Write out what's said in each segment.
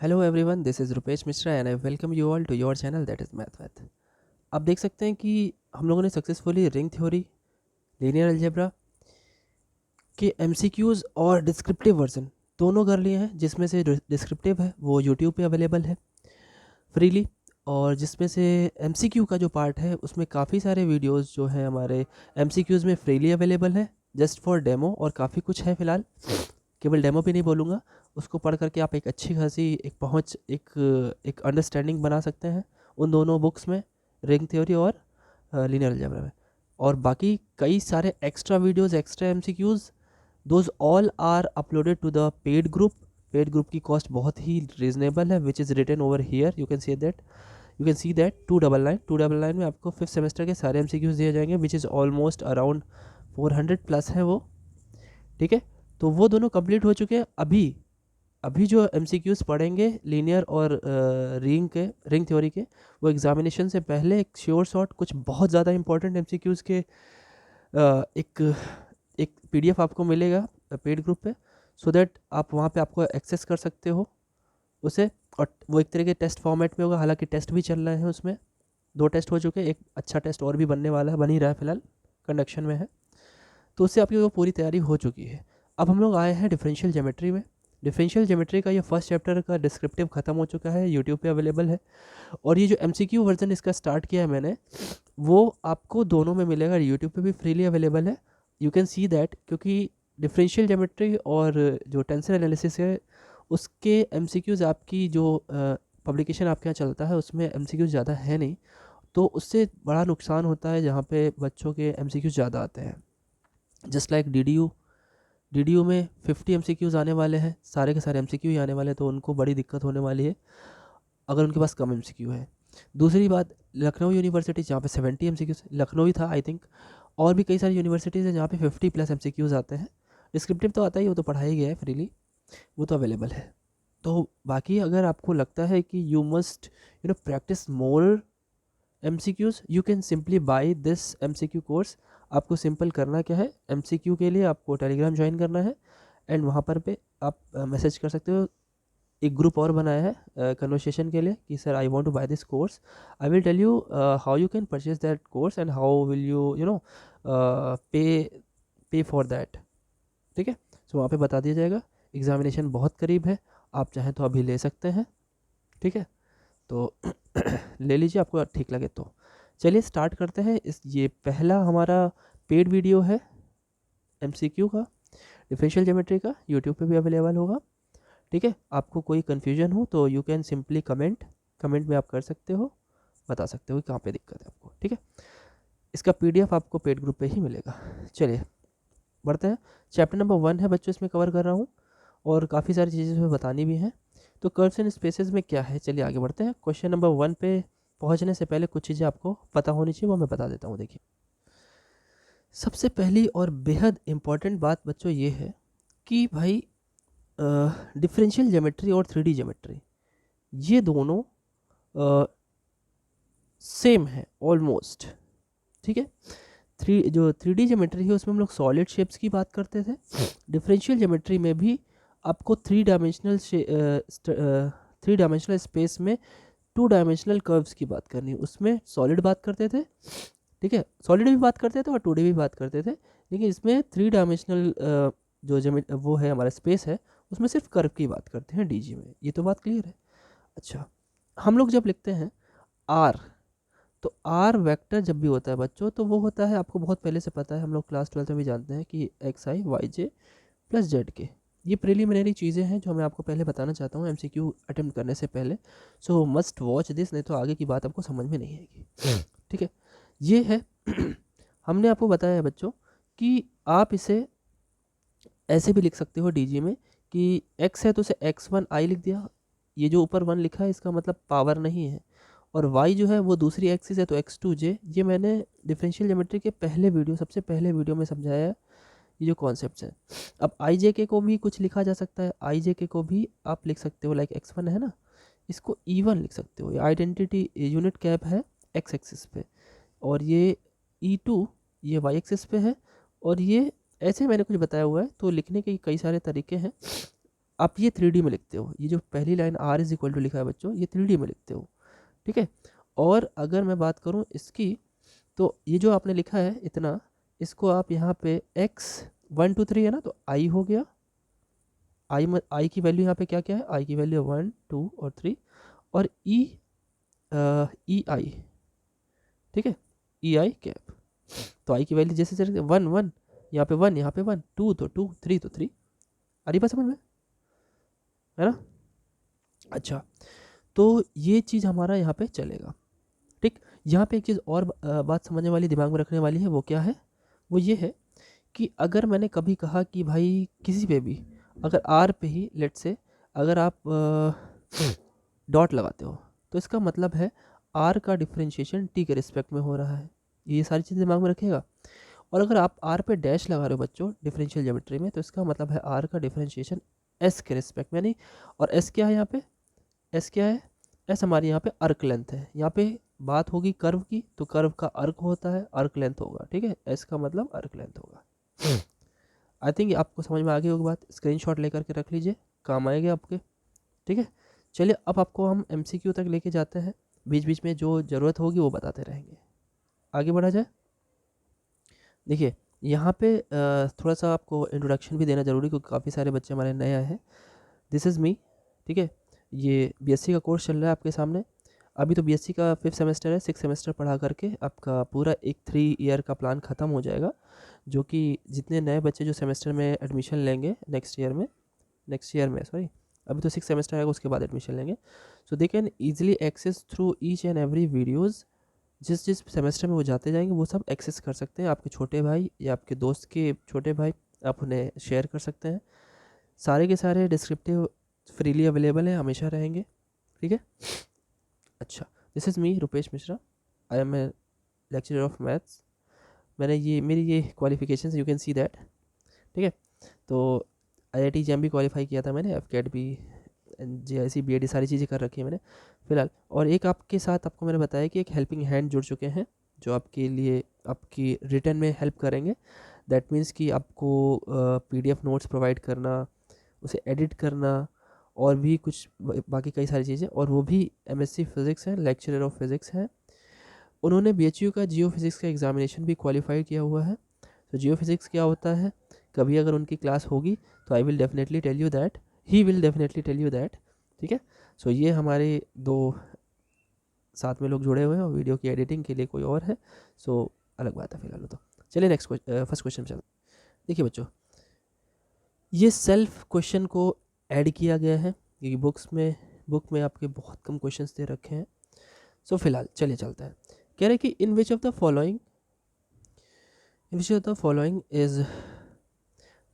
Hello everyone, this is Rupesh Mishra and I welcome you all to your channel that is math. आप देख सकते हैं कि हम लोगों ने successfully ring theory, linear algebra के एमसीक्यूज़ और डिस्क्रिप्टिव वर्जन दोनों कर लिए हैं। जिसमें से डिस्क्रिप्टिव है वो यूट्यूब पे अवेलेबल है फ्रीली, और जिसमें से एमसीक्यू का जो पार्ट है उसमें काफ़ी सारे वीडियोस जो हैं हमारे एमसीक्यूज़ में फ्रीली अवेलेबल है जस्ट फॉर डेमो, और काफ़ी कुछ है फ़िलहाल। केवल डेमो भी नहीं बोलूँगा, उसको पढ़ करके आप एक अच्छी खासी एक पहुँच एक अंडरस्टैंडिंग बना सकते हैं उन दोनों बुक्स में, रिंग थ्योरी और लीनियर अलजेब्रा में। और बाकी कई सारे extra videos, extra MCQs, those all are uploaded to the paid group. Paid group की कॉस्ट बहुत ही रीजनेबल है, which is written over here. You can see that 299 में आपको फिफ्थ सेमेस्टर के सारे एमसीक्यूज़ दिए जाएंगे, which is almost around 400 plus है वो। ठीक है, तो वो दोनों कंप्लीट हो चुके हैं। अभी अभी जो एमसीक्यूज़ पढ़ेंगे लीनियर और रिंग थ्योरी के, वो एग्जामिनेशन से पहले एक श्योर शॉट कुछ बहुत ज़्यादा इंपॉर्टेंट एमसीक्यूज़ के एक एक पीडीएफ आपको मिलेगा पेड ग्रुप पे, सो दैट आप वहाँ पे आपको एक्सेस कर सकते हो उसे। और वो एक तरह के टेस्ट फॉर्मेट में होगा, हालांकि टेस्ट भी चल रहे हैं उसमें। 2 टेस्ट हो चुके हैं, एक अच्छा टेस्ट और भी बनने वाला है, बन ही रहा है फिलहाल, कंडक्शन में है। तो उससे आपकी वो पूरी तैयारी हो चुकी है। अब हम लोग आए हैं डिफरेंशियल ज्योमेट्री में। डिफरेंशियल ज्योमेट्री का ये फर्स्ट चैप्टर का डिस्क्रिप्टिव खत्म हो चुका है, यूट्यूब पे अवेलेबल है। और ये जो एमसीक्यू वर्जन इसका स्टार्ट किया है मैंने, वो आपको दोनों में मिलेगा, यूट्यूब पे भी फ्रीली अवेलेबल है। यू कैन सी दैट, क्योंकि डिफरेंशियल ज्योमेट्री और जो टेंसर एनालिसिस है उसके एमसीक्यूज़ आपकी जो पब्लिकेशन आपके यहाँ चलता है उसमें एमसीक्यूज़ ज़्यादा है नहीं, तो उससे बड़ा नुकसान होता है जहाँ पे बच्चों के एमसीक्यूज़ ज़्यादा आते हैं। जस्ट लाइक डी में 50 एमसीक्यूज़ आने वाले हैं, सारे के सारे एमसीक्यू ही आने वाले हैं, तो उनको बड़ी दिक्कत होने वाली है अगर उनके पास कम एमसीक्यू है। दूसरी बात, लखनऊ यूनिवर्सिटी जहाँ पे 70 एमसीक्यूज़, लखनऊ ही था आई थिंक, और भी कई सारी यूनिवर्सिटीज़ हैं जहाँ पे 50 प्लस एमसीक्यूज़ आते हैं। डिस्क्रिप्टिव तो आता ही, वो तो पढ़ाया ही गया है फ्रीली, वो तो अवेलेबल है। तो बाकी अगर आपको लगता है कि you must practice more MCQs, you can simply buy this MCQ course. आपको सिंपल करना क्या है, एमसीक्यू के लिए आपको टेलीग्राम ज्वाइन करना है, एंड वहाँ पर पे आप मैसेज कर सकते हो। एक ग्रुप और बनाया है कन्वर्सेशन के लिए कि sir I want to buy this course, I will tell you how you can purchase that course and how will you pay pay for that. ठीक है, सो वहाँ पे बता दिया जाएगा। एग्जामिनेशन बहुत करीब है, आप चाहें तो अभी ले सकते हैं। ठीक है, तो ले लीजिए आपको ठीक लगे तो। चलिए स्टार्ट करते हैं। ये पहला हमारा पेड वीडियो है एमसीक्यू का, डिफरेंशियल ज्योमेट्री का, यूट्यूब पे भी अवेलेबल होगा। ठीक है, आपको कोई कन्फ्यूजन हो तो यू कैन सिंपली कमेंट में आप कर सकते हो, बता सकते हो कि कहाँ पे दिक्कत है आपको। ठीक है, इसका पीडीएफ आपको पेड ग्रुप पे ही मिलेगा। चलिए बढ़ते हैं। चैप्टर नंबर 1 है बच्चों, इसमें कवर कर रहा हूँ और काफ़ी सारी चीज़ें इसमें बतानी भी हैं। तो कर्व्स एंड स्पेसेस में क्या है, चलिए आगे बढ़ते हैं। क्वेश्चन नंबर 1 पे पहुंचने से पहले कुछ चीज़ें आपको पता होनी चाहिए, वो मैं बता देता हूँ। देखिए, सबसे पहली और बेहद इम्पॉर्टेंट बात बच्चों ये है कि भाई डिफरेंशियल ज्योमेट्री और 3D ज्योमेट्री ये दोनों सेम है ऑलमोस्ट। ठीक है, 3D ज्योमेट्री है उसमें हम लोग सॉलिड शेप्स की बात करते थे। डिफरेंशियल ज्योमेट्री में भी आपको 3 डायमेंशनल स्पेस में 2 डायमेंशनल कर्व्स की बात करनी है, उसमें सॉलिड बात करते थे। ठीक है, सॉलिड भी बात करते थे और 2D भी बात करते थे, लेकिन इसमें 3 डायमेंशनल जो वो है हमारा स्पेस है, उसमें सिर्फ कर्व की बात करते हैं डीजी में। ये तो बात क्लियर है। अच्छा, हम लोग जब लिखते हैं आर, तो आर वेक्टर जब भी होता है बच्चों, तो वो होता है, आपको बहुत पहले से पता है, हम लोग क्लास 12 में भी जानते हैं कि एक्स आई वाई जे प्लस जेड के। ये प्रिलिमिनरी चीज़ें हैं जो मैं आपको पहले बताना चाहता हूँ एमसीक्यू अटेम्प्ट करने से पहले। सो मस्ट वॉच दिस, नहीं तो आगे की बात आपको समझ में नहीं आएगी। ठीक है, ये है हमने आपको बताया है बच्चों कि आप इसे ऐसे भी लिख सकते हो डीजी में कि x है तो उसे x1 i लिख दिया। ये जो ऊपर 1 लिखा है इसका मतलब पावर नहीं है, और y जो है वो दूसरी एक्सिस है तो x2j। ये मैंने डिफरेंशियल ज्योमेट्री के पहले वीडियो, सबसे पहले वीडियो में समझाया है ये जो कॉन्सेप्ट्स हैं। अब आई जे के को भी कुछ लिखा जा सकता है, आई जे के को भी आप लिख सकते हो लाइक x1 है ना, इसको E1 लिख सकते हो। ये आइडेंटिटी यूनिट कैप है x एक्सिस पे, और ये E2 ये y एक्सिस पे है, और ये ऐसे मैंने कुछ बताया हुआ है। तो लिखने के कई सारे तरीके हैं, आप ये 3D में लिखते हो, ये जो पहली line r is equal to लिखा है बच्चों, ये 3D में लिखते हो, ठीक है। और अगर मैं बात करूँ इसकी, तो ये जो आपने लिखा है इतना, इसको आप यहाँ पे x 1 2 3 है ना, तो i हो गया, i की वैल्यू यहाँ पे क्या क्या है, i की वैल्यू 1 2 और 3, और ई आई, ठीक है, ई आई कैप। तो आई की वैल्यू जैसे जैसे 1 1, यहाँ पे 1, यहाँ पे 1, 2 तो 2, 3 तो 3। आ रही बात समझ में, है ना। अच्छा, तो ये चीज़ हमारा यहाँ पे चलेगा, ठीक। यहाँ पे एक चीज़ और बात समझने वाली, दिमाग में रखने वाली है, वो क्या है, वो ये है कि अगर मैंने कभी कहा कि भाई किसी पे भी, अगर आर पे ही लेट से अगर आप डॉट लगाते हो, तो इसका मतलब है आर का डिफरेंशिएशन टी के रिस्पेक्ट में हो रहा है, ये सारी चीज़ें दिमाग में रखिएगा। और अगर आप आर पे डैश लगा रहे हो बच्चों डिफरेंशियल ज्योमेट्री में, तो इसका मतलब है आर का डिफरेंशिएशन एस के रिस्पेक्ट में, यानी, और एस क्या है यहाँ पे, एस क्या है, एस हमारी यहाँ पे अर्क लेंथ है। यहाँ पे बात होगी कर्व की, तो कर्व का अर्क होता है, अर्क लेंथ होगा, ठीक है, एस का मतलब अर्क लेंथ होगा। आई थिंक आपको समझ में आ गई होगी बात, स्क्रीनशॉट लेकर के रख लीजिए, काम आएगा आपके, ठीक है। चलिए अब आपको हम MCQ तक लेके जाते हैं, बीच बीच में जो ज़रूरत होगी वो बताते रहेंगे। आगे बढ़ा जाए। देखिए यहाँ पे थोड़ा सा आपको इंट्रोडक्शन भी देना ज़रूरी, क्योंकि काफ़ी सारे बच्चे हमारे नए आए हैं। दिस इज़ मी, ठीक है। ये BSc का कोर्स चल रहा है आपके सामने। अभी तो BSc का 5th सेमेस्टर है, 6 सेमेस्टर पढ़ा करके आपका पूरा एक 3 ईयर का प्लान ख़त्म हो जाएगा, जो कि जितने नए बच्चे जो सेमेस्टर में एडमिशन लेंगे नेक्स्ट ईयर में सॉरी, अभी तो 6 सेमेस्टर आएगा, उसके बाद एडमिशन लेंगे, so they can easily access through each and every videos. जिस जिस सेमेस्टर में वो जाते जाएंगे वो सब एक्सेस कर सकते हैं, आपके छोटे भाई या आपके दोस्त के छोटे भाई, आप उन्हें शेयर कर सकते हैं। सारे के सारे डिस्क्रिप्टिव फ्रीली अवेलेबल है, हमेशा रहेंगे, ठीक है। अच्छा, this is me Rupesh Mishra, I am a lecturer of maths. मैंने ये मेरी ये qualification you can see that, ठीक है। तो IIT JAM क्वालिफाई किया था मैंने, FCAT भी, JIC BEd सारी चीज़ें कर रखी है मैंने फ़िलहाल। और एक आपके साथ आपको मैंने बताया कि एक हेल्पिंग हैंड जुड़ चुके हैं, जो आपके लिए आपकी रिटर्न में हेल्प करेंगे। दैट मीन्स कि आपको PDF नोट्स प्रोवाइड करना, उसे एडिट करना, और भी कुछ बाकी कई सारी चीज़ें। और वो भी MSc फिज़िक्स हैं, लेक्चरर ऑफ फिज़िक्स हैं। उन्होंने BHU का जियो फिज़िक्स का एग्जामिनेशन भी क्वालिफाई किया हुआ है। तो जियो फिज़िक्स क्या होता है, कभी अगर उनकी क्लास होगी तो I will definitely tell you that, he will definitely tell you that, ठीक है। सो ये हमारे दो साथ में लोग जुड़े हुए हैं, और वीडियो की एडिटिंग के लिए कोई और है, सो अलग बात है फिलहाल। तो चलिए नेक्स्ट फर्स्ट क्वेश्चन चलते। देखिए बच्चों, ये सेल्फ क्वेश्चन को ऐड किया गया है, क्योंकि बुक में आपके बहुत कम क्वेश्चंस दे रखे हैं। सो फिलहाल चलिए चलते हैं। कह रहे हैं कि in which of the following is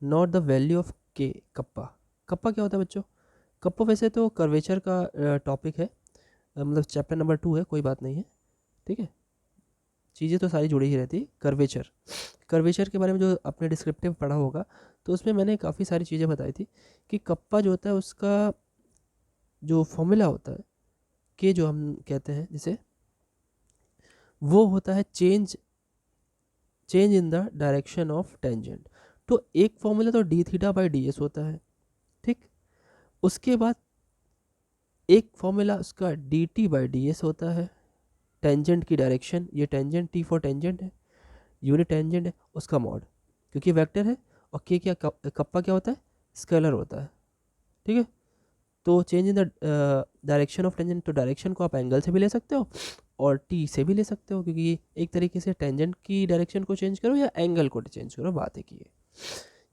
not the value of K. Kappa क्या होता है बच्चों, कप्पा वैसे तो कर्वेचर का टॉपिक है, मतलब चैप्टर नंबर 2 है, कोई बात नहीं है, ठीक है। चीज़ें तो सारी जुड़ी ही रहती है। कर्वेचर के बारे में जो आपने डिस्क्रिप्टिव पढ़ा होगा, तो उसमें मैंने काफ़ी सारी चीज़ें बताई थी कि कप्पा जो होता है उसका जो फॉर्मूला होता है, के जो हम कहते हैं जिसे, वो होता है change in the direction of tangent. तो एक फॉर्मूला तो d θ/ds होता है, ठीक। उसके बाद एक फॉर्मूला उसका dt/ds होता है, टेंजेंट की डायरेक्शन, ये टेंजेंट, t फॉर टेंजेंट है, यूनिट टेंजेंट है, उसका मॉड, क्योंकि वेक्टर है। और के क्या, कप्पा क्या होता है, स्केलर होता है, ठीक है। तो change in the direction of tangent, तो डायरेक्शन को आप एंगल से भी ले सकते हो और टी से भी ले सकते हो, क्योंकि एक तरीके से टेंजेंट की डायरेक्शन को चेंज करो या एंगल को चेंज करो, बात है कि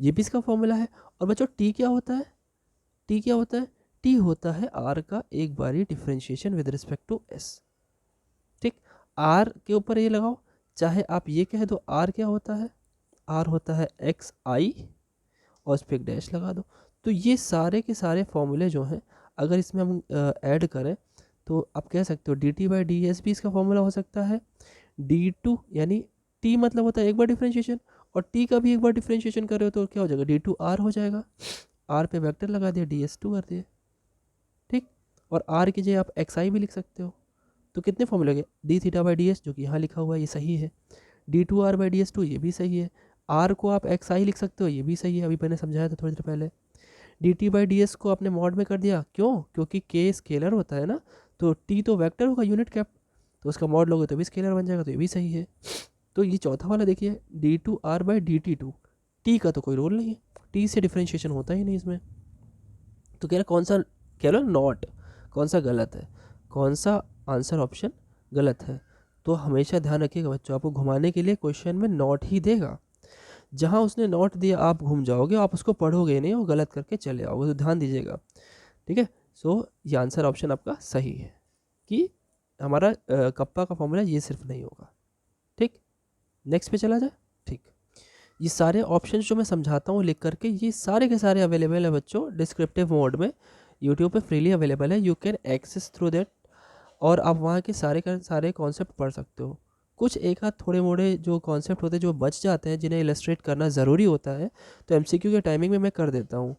ये भी इसका फॉर्मूला है। और बच्चों टी क्या होता है, टी होता है आर का एक बारी differentiation with respect to s, ठीक। आर के ऊपर ये लगाओ, चाहे आप ये कह दो आर क्या होता है, आर होता है एक्स आई, और उस पर एक डैश लगा दो। तो ये सारे के सारे फॉर्मूले जो हैं, अगर इसमें हम ऐड करें, तो आप कह सकते हो dt/ds भी इसका फॉर्मूला हो सकता है। d2 यानी t मतलब होता है एक बार डिफरेंशिएशन, और t का भी एक बार डिफरेंशिएशन कर रहे हो तो क्या हो जाएगा, d2r हो जाएगा। r पे वेक्टर लगा दिया, ds2 कर दिए, ठीक। और r की जगह आप xi भी लिख सकते हो। तो कितने फॉर्मूले गए, d θ/ds जो कि यहाँ लिखा हुआ है ये सही है, d2r/ds2 ये भी सही है, r को आप xi लिख सकते हो, ये भी सही है, अभी मैंने समझाया था थोड़ी देर पहले। D T by D S को आपने मॉड में कर दिया, क्यों? क्योंकि के स्केलर होता है ना, तो टी तो वेक्टर होगा यूनिट कैप, तो उसका मॉड लोगे तो भी स्केलर बन जाएगा, तो ये भी सही है। तो ये चौथा वाला देखिए, d two r by D t two, t का तो कोई रोल नहीं है, टी से डिफ्रेंशिएशन होता ही नहीं इसमें। तो कह रहा कौन सा, कह रहा नॉट, कौन सा गलत है, कौन सा आंसर ऑप्शन गलत है। तो हमेशा ध्यान रखिएगा बच्चों, आपको घुमाने के लिए क्वेश्चन में नॉट ही देगा। जहाँ उसने नॉट दिया आप घूम जाओगे, आप उसको पढ़ोगे नहीं और गलत करके चले आओगे, तो ध्यान दीजिएगा, ठीक है। सो ये आंसर ऑप्शन आपका सही है कि हमारा कप्पा का फॉर्मूला ये सिर्फ नहीं होगा, ठीक। नेक्स्ट पे चला जाए, ठीक। ये सारे ऑप्शंस जो मैं समझाता हूँ लिख करके, ये सारे के सारे अवेलेबल है बच्चों डिस्क्रिप्टिव मोड में, यूट्यूब पे फ्रीली अवेलेबल है, you can access through that, और आप वहाँ के सारे कॉन्सेप्ट पढ़ सकते हो। कुछ एक आध थोड़े मोड़े जो कॉन्सेप्ट होते हैं जो बच जाते हैं, जिन्हें इलस्ट्रेट करना ज़रूरी होता है, तो एमसीक्यू के टाइमिंग में मैं कर देता हूँ,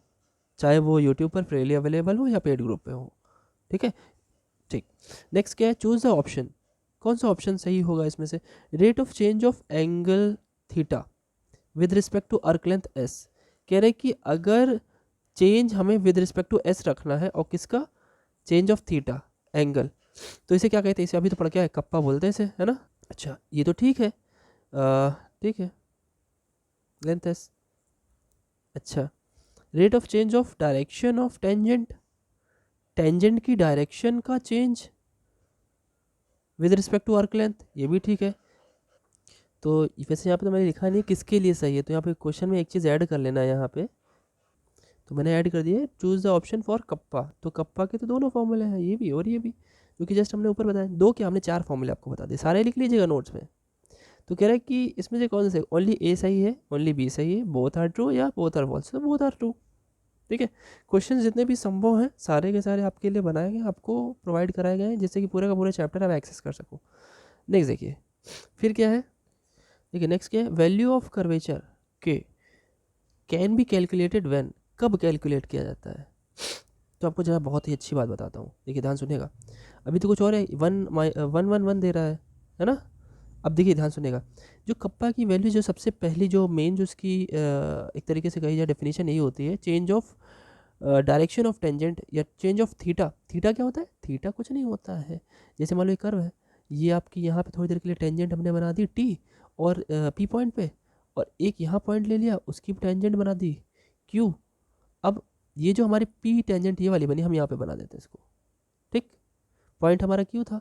चाहे वो यूट्यूब पर फ्रीली अवेलेबल हो या पेड ग्रुप पे हो, ठीक है, ठीक। नेक्स्ट क्या है, चूज़ द ऑप्शन, कौन सा ऑप्शन सही होगा इसमें से। Rate of change of angle theta with respect to arc length s, कह रहे कि अगर चेंज हमें विद रिस्पेक्ट टू एस रखना है, और किसका, चेंज ऑफ थीटा एंगल, तो इसे क्या कहते हैं, इसे अभी तो पढ़ क्या है, कप्पा बोलते हैं इसे, है ना। अच्छा ये तो ठीक है, ठीक है, लेंथ एस। अच्छा, rate of change of direction of tangent, tangent की डायरेक्शन का change with respect to arc length, ये भी ठीक है। तो वैसे यहाँ पे तो मैंने लिखा नहीं किसके लिए सही है, तो यहाँ पे क्वेश्चन में एक चीज़ ऐड कर लेना है यहाँ पे, तो मैंने ऐड कर दिया है choose the option for kappa. तो कप्पा के तो दोनों फॉर्मूले हैं, ये भी और ये भी, क्योंकि जस्ट हमने ऊपर बताया दो, क्या हमने चार फॉर्मूले आपको बता दिए, सारे लिख लीजिएगा नोट्स में। तो कह रहा है कि इसमें से कौन से, ओनली ए सही है, ओनली बी सही है, बोथ आर ट्रू या बोथ आर फॉल्स, तो बोथ आर ट्रू, ठीक है। क्वेश्चन जितने भी संभव हैं सारे के सारे आपके लिए बनाए गए, आपको प्रोवाइड कराए गए हैं, जिससे कि पूरा का पूरा चैप्टर आप एक्सेस कर सको। नेक्स्ट देखिए, फिर क्या है, देखिए नेक्स्ट क्या है, वैल्यू ऑफ कर्वेचर के कैन बी कैलकुलेटेड व्हेन, कब कैलकुलेट किया जाता है। तो आपको जरा बहुत ही अच्छी बात बताता हूँ, देखिए ध्यान सुनिएगा, अभी तो कुछ और है, 1 1 1 दे रहा है ना। अब देखिए ध्यान सुनिएगा, जो कप्पा की वैल्यू जो सबसे पहली जो मेन जो उसकी एक तरीके से कही जाए डेफिनेशन यही होती है, change of direction of tangent या चेंज ऑफ थीटा। थीटा क्या होता है, थीटा कुछ नहीं होता है, जैसे मान लो ये कर्व है, ये आपकी यहाँ पे थोड़ी देर के लिए टेंजेंट हमने बना दी टी और पी पॉइंट पे, और एक यहाँ पॉइंट ले लिया उसकी टेंजेंट बना दी क्यू। अब ये जो हमारी पी टेंजेंट ये वाली बनी, हम यहाँ पे बना देते हैं इसको, ठीक। पॉइंट हमारा क्यू था,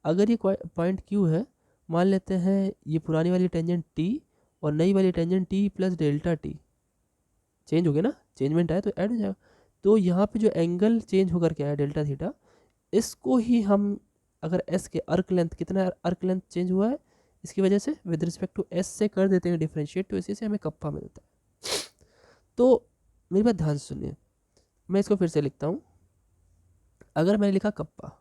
अगर ये पॉइंट क्यू है, मान लेते हैं ये पुरानी वाली टेंजेंट टी और नई वाली tangent T plus delta T, change हो गया ना, चेंजमेंट आया तो ऐड हो जाएगा। तो यहाँ पे जो एंगल चेंज होकर के आया डेल्टा थीटा, इसको ही हम अगर एस के अर्क लेंथ, कितना अर्क लेंथ चेंज हुआ है इसकी वजह से, विद रिस्पेक्ट टू एस से कर देते हैं डिफ्रेंशिएट, तो इसी से हमें कप्पा मिलता है। तो मेरी बात ध्यान से सुनिए, मैं इसको फिर से लिखता हूँ, अगर मैंने लिखा कप्पा,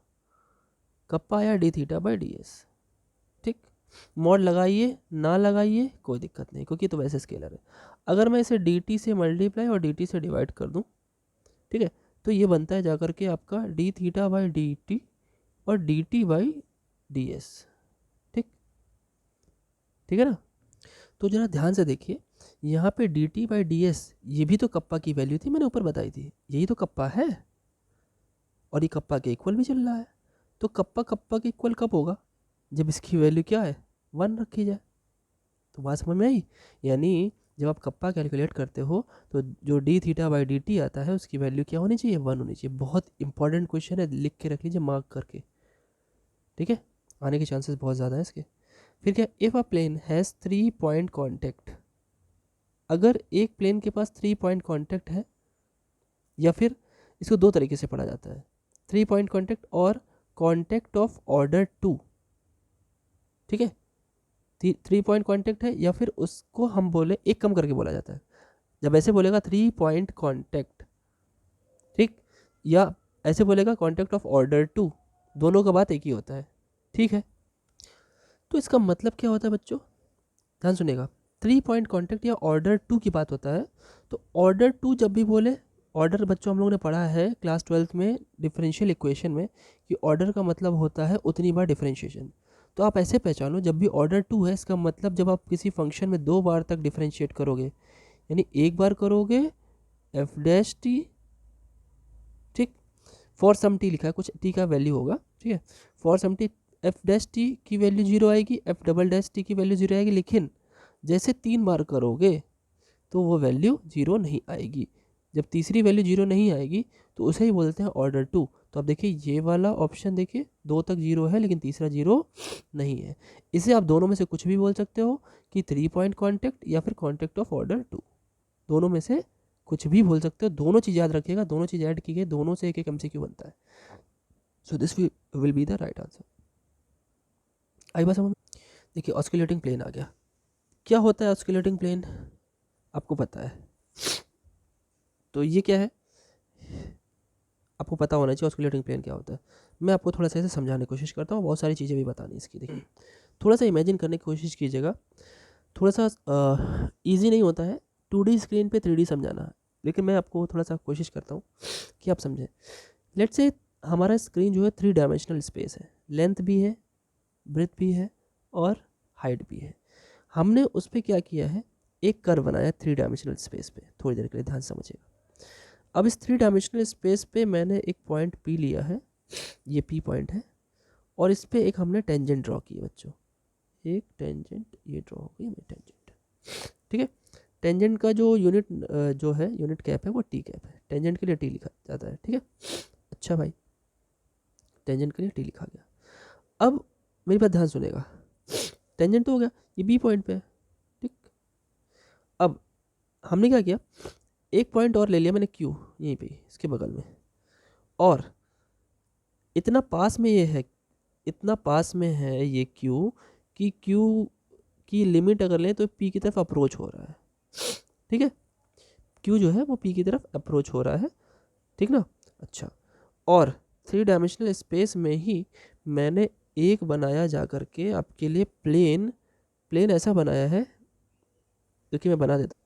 कप्पा आया D theta by D S, ठीक। मॉड लगाइए ना लगाइए कोई दिक्कत नहीं, क्योंकि तो वैसे स्केलर है। अगर मैं इसे डी टी से मल्टीप्लाई और डी टी से डिवाइड कर दूँ, ठीक है, तो ये बनता है जाकर के आपका D theta by D T और D T by D S, ठीक, ठीक है ना। तो जरा ध्यान से देखिए, यहाँ पे D T by D S ये भी तो कप्पा की वैल्यू थी, मैंने ऊपर बताई थी, यही तो कप्पा है, और ये कप्पा के इक्वल भी चल रहा है। तो कप्पा कप्पा के इक्वल कब होगा, जब इसकी वैल्यू क्या है, 1 रखी जाए। तो बात समझ में आई, यानी जब आप कप्पा कैलकुलेट करते हो तो जो D theta by D T आता है उसकी वैल्यू क्या होनी चाहिए, 1 होनी चाहिए। बहुत इंपॉर्टेंट क्वेश्चन है, लिख के रख लीजिए मार्क करके, ठीक है, आने के चांसेस बहुत ज़्यादा हैं इसके। फिर क्या, if a plane has 3 point contact, अगर एक प्लेन के पास 3 पॉइंट कॉन्टैक्ट है, या फिर इसको दो तरीके से पढ़ा जाता है, 3 पॉइंट कॉन्टैक्ट और कॉन्टैक्ट ऑफ ऑर्डर 2, ठीक है। 3 पॉइंट कॉन्टैक्ट है, या फिर उसको हम बोले एक कम करके बोला जाता है, जब ऐसे बोलेगा 3 पॉइंट कॉन्टैक्ट, ठीक, या ऐसे बोलेगा कॉन्टैक्ट ऑफ ऑर्डर 2, दोनों का बात एक ही होता है, ठीक है। तो इसका मतलब क्या होता है बच्चों, ध्यान सुनिएगा, 3 पॉइंट कॉन्टैक्ट या ऑर्डर 2 की बात होता है। तो ऑर्डर 2 जब भी बोले, ऑर्डर बच्चों हम लोगों ने पढ़ा है क्लास 12th में डिफरेंशियल इक्वेशन में, कि ऑर्डर का मतलब होता है उतनी बार डिफरेंशिएशन। तो आप ऐसे पहचानो, जब भी ऑर्डर 2 है इसका मतलब जब आप किसी फंक्शन में 2 बार तक डिफरेंशिएट करोगे, यानी एक बार करोगे f dash t for some t लिखा है, कुछ टी का वैल्यू होगा, ठीक है। For some t f dash t की वैल्यू 0 आएगी, एफ डबल डैश टी की वैल्यू 0 आएगी, लेकिन जैसे 3 बार करोगे तो वो वैल्यू 0 नहीं आएगी। जब तीसरी वैल्यू 0 नहीं आएगी तो उसे ही बोलते हैं ऑर्डर 2। तो अब देखिए ये वाला ऑप्शन देखिए 2 तक 0 है लेकिन तीसरा 0 नहीं है। इसे आप दोनों में से कुछ भी बोल सकते हो कि 3 पॉइंट कॉन्टैक्ट या फिर कॉन्टैक्ट ऑफ ऑर्डर 2, दोनों में से कुछ भी बोल सकते हो। दोनों चीज़ याद रखिएगा, दोनों चीज़ ऐड की गई, दोनों से एक एक MCQ बनता है। So this will be the right answer. आई बात समझ? देखिए ऑस्किलेटिंग प्लेन आ गया। क्या होता है ऑस्किलेटिंग प्लेन, आपको पता है। तो ये क्या है, आपको पता होना चाहिए ऑस्किलेटिंग प्लेन क्या होता है। मैं आपको थोड़ा सा इसे समझाने की कोशिश करता हूँ, बहुत सारी चीज़ें भी बतानी इसकी। देखिए थोड़ा सा इमेजिन करने की कोशिश कीजिएगा, थोड़ा सा ईजी नहीं होता है 2D स्क्रीन पे 3D समझाना, लेकिन मैं आपको थोड़ा सा कोशिश करता हूँ कि आप समझें। लेट्स से हमारा स्क्रीन जो है 3 डायमेंशनल स्पेस है, लेंथ भी है, ब्रेथ भी है और हाइट भी है। हमने उस पर क्या किया है, एक कर्व बनाया 3 डायमेंशनल स्पेस पे। थोड़ी देर के लिए ध्यान से समझिएगा। अब इस 3 डायमेंशनल स्पेस पे मैंने एक पॉइंट P लिया है, ये P पॉइंट है, और इस पे एक हमने टेंजेंट ड्रॉ की है बच्चों, एक टेंजेंट ये ड्रॉ हो गई मेरी टेंजेंट, ठीक है। टेंजेंट का जो यूनिट जो है यूनिट कैप है वो T कैप है, टेंजेंट के लिए T लिखा जाता है, ठीक है। अच्छा भाई, टेंजेंट के लिए T लिखा गया। अब मेरी बात ध्यान सुनेगा, टेंजेंट तो हो गया, ये B पॉइंट पे है, ठीक। अब हमने क्या किया, एक पॉइंट और ले लिया मैंने Q यहीं पे इसके बगल में, और इतना पास में ये है, इतना पास में है ये Q कि Q की लिमिट अगर लें तो P की तरफ अप्रोच हो रहा है, ठीक है। Q जो है वो P की तरफ अप्रोच हो रहा है, ठीक ना। अच्छा, और 3 डायमेंशनल स्पेस में ही मैंने एक बनाया जा करके आपके लिए प्लेन ऐसा बनाया है, क्योंकि मैं बना देता,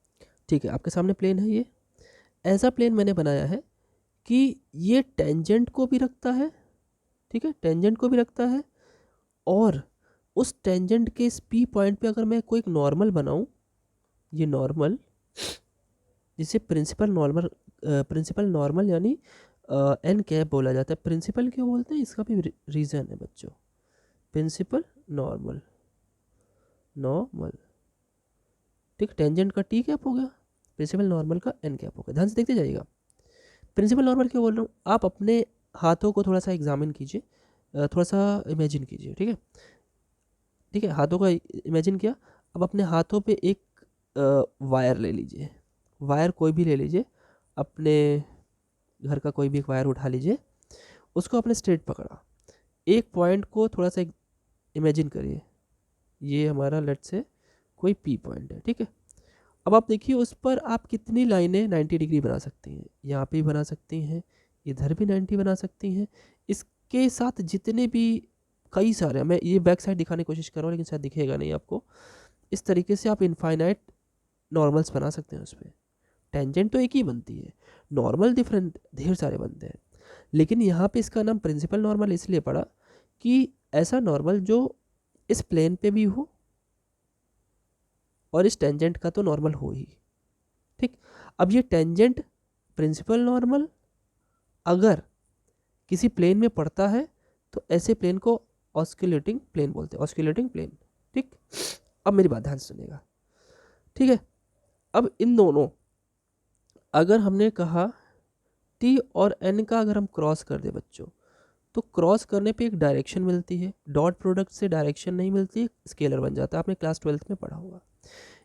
ठीक है। आपके सामने प्लेन है, ये ऐसा प्लेन मैंने बनाया है कि ये टेंजेंट को भी रखता है, ठीक है, टेंजेंट को भी रखता है, और उस टेंजेंट के इस P पॉइंट पे अगर मैं कोई एक नॉर्मल बनाऊं, ये नॉर्मल जिसे प्रिंसिपल नॉर्मल यानी N कैप बोला जाता है। प्रिंसिपल क्यों बोलते हैं, इसका भी रीज़न है बच्चों। प्रिंसिपल नॉर्मल ठीक, टेंजेंट का T कैप हो गया, प्रिंसिपल नॉर्मल का N कैप हो गया। ध्यान से देखते जाइएगा। प्रिंसिपल नॉर्मल क्यों बोल रहा हूँ, आप अपने हाथों को थोड़ा सा एग्जामिन कीजिए, थोड़ा सा इमेजिन कीजिए, ठीक है, ठीक है। हाथों का इमेजिन किया, अब अपने हाथों पे एक वायर ले लीजिए, वायर कोई भी ले लीजिए, अपने घर का कोई भी एक वायर उठा लीजिए, उसको अपने स्ट्रेट पकड़ा, एक पॉइंट को थोड़ा सा इमेजिन करिए, ये हमारा लेट से कोई P पॉइंट है, ठीक है। अब आप देखिए उस पर आप कितनी लाइनें 90 डिग्री बना सकती हैं, यहाँ पे भी बना सकती हैं, इधर भी 90 बना सकती हैं, इसके साथ जितने भी कई सारे, मैं ये बैक साइड दिखाने की कोशिश कर रहा हूँ लेकिन शायद दिखेगा नहीं आपको। इस तरीके से आप इनफाइनाइट नॉर्मल्स बना सकते हैं उस पर। टेंजेंट तो एक ही बनती है, नॉर्मल डिफरेंट ढेर सारे बनते हैं, लेकिन यहाँ पे इसका नाम प्रिंसिपल नॉर्मल इसलिए पड़ा कि ऐसा नॉर्मल जो इस प्लेन पे भी हो और इस टेंजेंट का तो नॉर्मल हो ही, ठीक। अब ये टेंजेंट प्रिंसिपल नॉर्मल अगर किसी प्लेन में पड़ता है तो ऐसे प्लेन को ऑस्किलेटिंग प्लेन बोलते हैं, ऑस्किलेटिंग प्लेन, ठीक। अब मेरी बात ध्यान से सुनिएगा, ठीक है। अब इन दोनों, अगर हमने कहा T और N का अगर हम क्रॉस कर दे बच्चों, तो क्रॉस करने पे एक डायरेक्शन मिलती है, डॉट प्रोडक्ट से डायरेक्शन नहीं मिलती है, स्केलर बन जाता है, आपने क्लास 12th में पढ़ा होगा।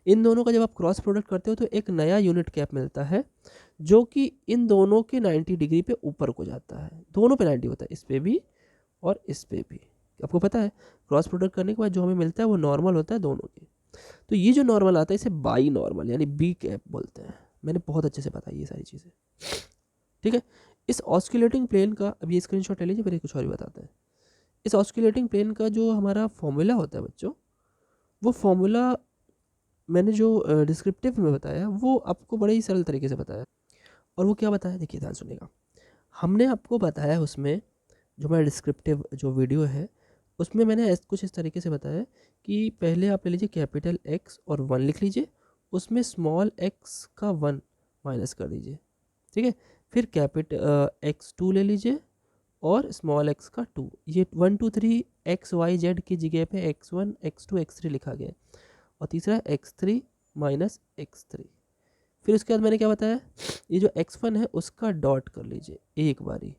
इन दोनों का जब आप क्रॉस प्रोडक्ट करते हो तो एक नया यूनिट कैप मिलता है, जो कि इन दोनों के 90 डिग्री पे ऊपर को जाता है, दोनों पे 90 होता है, इस पे भी और इस पे भी। आपको पता है क्रॉस प्रोडक्ट करने के बाद जो हमें मिलता है वो नॉर्मल होता है दोनों के। तो ये जो नॉर्मल आता है इसे बाई नॉर्मल यानी B कैप बोलते हैं। मैंने बहुत अच्छे से बताई ये सारी चीज़ें, ठीक है। इस ऑस्किलेटिंग प्लेन का, अब ये स्क्रीनशॉट ले लीजिए, फिर कुछ और भी बताते हैं। इस ऑस्किलेटिंग प्लेन का जो हमारा फॉर्मूला होता है बच्चों, वो फॉर्मूला मैंने जो डिस्क्रिप्टिव में बताया वो आपको बड़े ही सरल तरीके से बताया। और वो क्या बताया, देखिए ध्यान सुनिएगा। हमने आपको बताया उसमें, जो हमारा डिस्क्रिप्टिव जो वीडियो है उसमें मैंने कुछ इस तरीके से बताया कि पहले आप ले लीजिए कैपिटल X और 1 लिख लीजिए, उसमें स्मॉल x का 1 माइनस कर दीजिए, ठीक है। फिर कैपिटल X2 ले लीजिए, और स्मॉल x का 2। ये 1 2 3 एक्स वाई जेड की जगह पे x1 x2 x3 लिखा गया है। और तीसरा x3 माइनस x3। फिर उसके बाद मैंने क्या बताया, ये जो x1 है उसका डॉट कर लीजिए एक बारी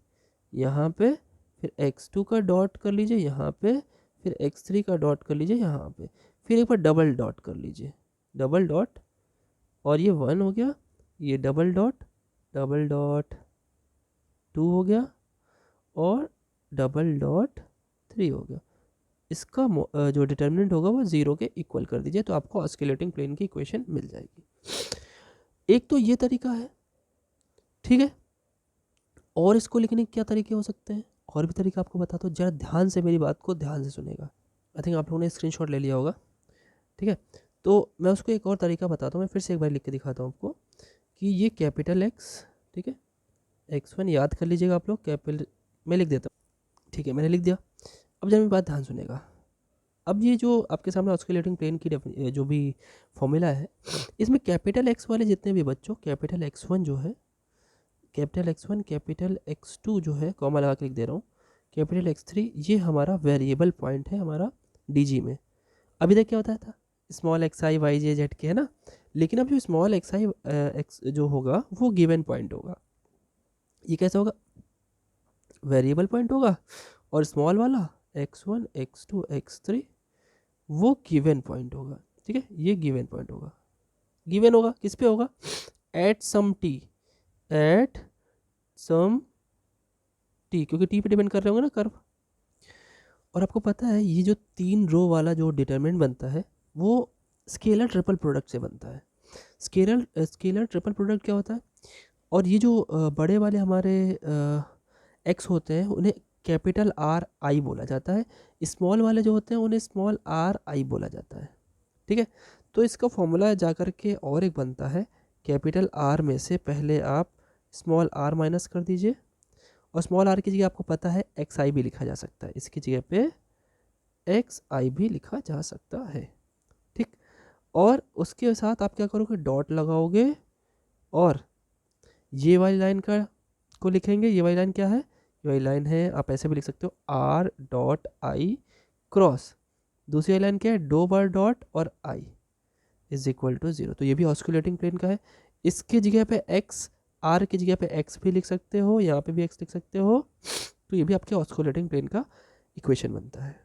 यहाँ पे, फिर x2 का डॉट कर लीजिए यहाँ पे, फिर x3 का डॉट कर लीजिए यहाँ पे, फिर एक बार डबल डॉट कर लीजिए, डबल डॉट, और ये 1 हो गया, ये डबल डॉट 2 हो गया, और डबल डॉट 3 हो गया। इसका जो डिटर्मिनेंट होगा वो 0 के इक्वल कर दीजिए, तो आपको ऑस्किलेटिंग प्लेन की इक्वेशन मिल जाएगी। एक तो ये तरीका है, ठीक है। और इसको लिखने के क्या तरीके हो सकते हैं, और भी तरीका आपको बताता हूँ, जरा ध्यान से मेरी बात को ध्यान से सुनेगा। आई थिंक आप लोगों ने स्क्रीनशॉट ले लिया होगा, ठीक है। तो मैं उसको एक और तरीका बताता हूँ, मैं फिर से एक बार लिख के दिखाता हूँ आपको कि ये कैपिटल एक्स, ठीक है, x1 याद कर लीजिएगा आप लोग, कैपिटल मैं लिख देता हूँ, ठीक है, मैंने लिख दिया। अब जब मेरी बात ध्यान सुनेगा, अब ये जो आपके सामने ऑस्किलेटिंग प्लेन की जो भी फॉर्मूला है, इसमें कैपिटल एक्स वाले जितने भी बच्चों, कैपिटल x1 जो है, कैपिटल x1, कैपिटल x2 जो है, कॉमा लगा के लिख दे रहा हूँ, कैपिटल x3, ये हमारा वेरिएबल पॉइंट है हमारा डीजी में। अभी तक क्या होता था, स्मॉल एक्स आई वाई जे जेड के, है ना। लेकिन अब जो स्मॉल एक्स आई एक्स जो होगा वो गिवन पॉइंट होगा। ये कैसा होगा, वेरिएबल पॉइंट होगा, और स्मॉल वाला x1 x2 x3 वो गिवन पॉइंट होगा, ठीक है। ये गिवन पॉइंट होगा, गिवन होगा किस पे होगा, at some t, at some t, क्योंकि टी पे डिपेंड कर रहे होंगे ना कर्व। और आपको पता है ये जो 3 रो वाला जो डिटरमिनेंट बनता है वो स्केलर ट्रिपल प्रोडक्ट से बनता है। स्केलर ट्रिपल प्रोडक्ट क्या होता है, और ये जो बड़े वाले हमारे एक्स होते हैं उन्हें कैपिटल आर आई बोला जाता है, स्मॉल वाले जो होते हैं उन्हें स्मॉल आर आई बोला जाता है, ठीक है। तो इसका फॉर्मूला जा कर के और एक बनता है, कैपिटल आर में से पहले आप स्मॉल आर माइनस कर दीजिए, और स्मॉल आर की जगह आपको पता है एक्स आई भी लिखा जा सकता है, इसकी जगह पे एक्स आई भी लिखा जा सकता है, ठीक। और उसके साथ आप क्या करोगे, डॉट लगाओगे, और ये वाली लाइन का को लिखेंगे। ये वाली लाइन क्या है, ये वाली लाइन है, आप ऐसे भी लिख सकते हो, आर डॉट आई क्रॉस, दूसरी वाली लाइन क्या है, दो बार डॉट और आई इज इक्वल टू 0। तो ये भी ऑस्कुलेटिंग प्लेन का है। इसकी जगह पे एक्स, आर की जगह पे एक्स भी लिख सकते हो, यहाँ पे भी एक्स लिख सकते हो, तो ये भी आपके ऑस्कुलेटिंग प्लेन का इक्वेशन बनता है,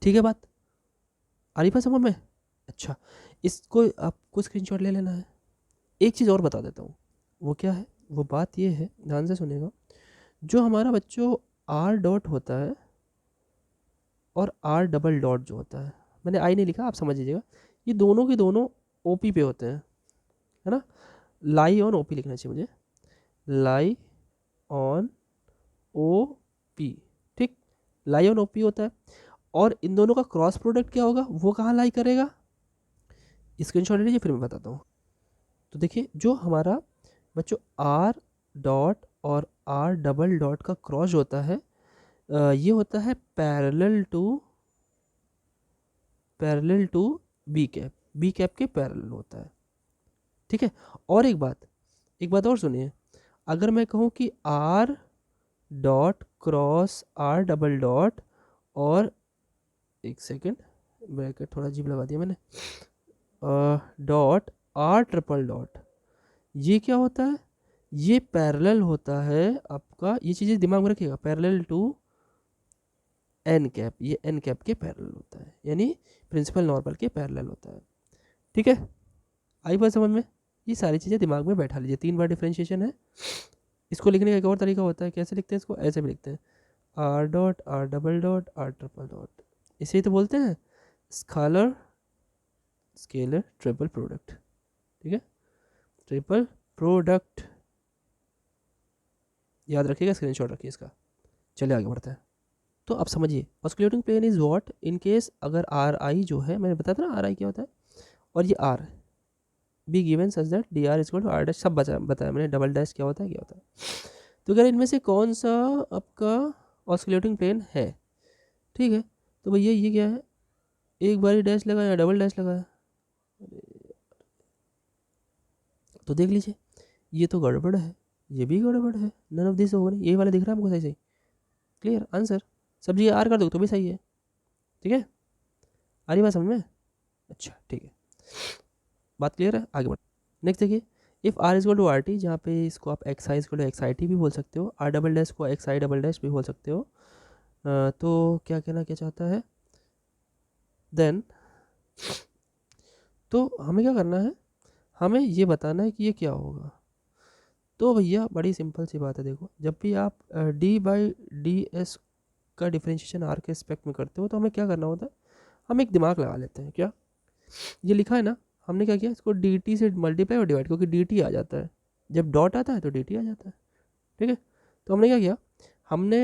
ठीक है। बात आ रही बात समझ में। अच्छा, इसको आपको स्क्रीनशॉट ले लेना है। एक चीज़ और बता देता हूँ, वो क्या है, वो बात ये है, ध्यान से सुनेगा, जो हमारा बच्चों आर डॉट होता है और आर डबल डॉट जो होता है, मैंने आई नहीं लिखा, आप समझ लीजिएगा, ये दोनों के दोनों ओपी पे होते हैं, है ना। लाई ऑन ओपी लिखना चाहिए मुझे, लाई ऑन ओ पी, ठीक, लाई ऑन ओपी होता है। और इन दोनों का क्रॉस प्रोडक्ट क्या होगा, वो कहाँ लाई करेगा, स्क्रीनशॉट ले लीजिए फिर मैं बताता हूँ। तो देखिए, जो हमारा बच्चों आर डॉट और आर डबल डॉट का क्रॉस होता है, ये होता है पैरेलल टू बी कैप के पैरेलल होता है, ठीक है। और एक बात और सुनिए, अगर मैं कहूँ कि r dot cross r double dot, और एक सेकेंड ब्रैकेट थोड़ा अजीब लगा दिया मैंने, डॉट आर ट्रिपल डॉट, ये क्या होता है, ये पैरेलल होता है आपका, ये चीज़ें दिमाग में रखिएगा, पैरेलल टू एन कैप, ये एन कैप के पैरेलल होता है, यानी प्रिंसिपल नॉर्मल के पैरेलल होता है, ठीक है। आई बात समझ में, ये सारी चीज़ें दिमाग में बैठा लीजिए। 3 बार डिफ्रेंशिएशन है। इसको लिखने का एक और तरीका होता है, कैसे लिखते हैं इसको, ऐसे भी लिखते हैं, are dot r double dot R triple dot, इसे ही तो बोलते हैं स्केलर ट्रिपल प्रोडक्ट, ठीक है, ट्रिपल प्रोडक्ट, याद रखिएगा, स्क्रीनशॉट रखिए इसका। चलिए आगे बढ़ते हैं। तो आप समझिए, osculating plane is what, in case अगर आर आई जो है, मैंने बताया था ना आर आई क्या होता है, और ये r be given such that d r equal to r dash, सब बताया मैंने, डबल डैश क्या होता है। तो अगर इनमें से कौन सा आपका ऑस्कुलेटिंग प्लेन है, ठीक है, तो भैया ये क्या है, एक बारी डैश लगाया, डबल डैश लगाया, तो देख लीजिए ये तो गड़बड़ है, ये भी गड़बड़ है, नन ऑफ दिस होगा नहीं, ये वाला दिख रहा है हमको सही सही, क्लियर आंसर, सब जगह आर कर दो तो भी सही है, ठीक है, आ रही बात समझ में, अच्छा ठीक है, बात क्लियर है, आगे बढ़। नेक्स्ट देखिए, if r is to r t, जहाँ पे इसको आप x i is x i t भी बोल सकते हो, आर डबल डैश को एक्स आई डबल डैश भी बोल सकते हो, तो क्या कहना क्या चाहता है देन, तो हमें क्या करना है, हमें ये बताना है कि ये क्या होगा। तो भैया बड़ी सिंपल सी बात है, देखो जब भी आप डी बाई डी एस का डिफरेंशिएशन आर के रिस्पेक्ट में करते हो तो हमें क्या करना होता है, हम एक दिमाग लगा लेते हैं, क्या ये लिखा है ना, हमने क्या किया, इसको डी टी से मल्टीप्लाई और डिवाइड, क्योंकि डी टी आ जाता है जब डॉट आता है तो डी टी आ जाता है, ठीक है। तो हमने क्या किया, हमने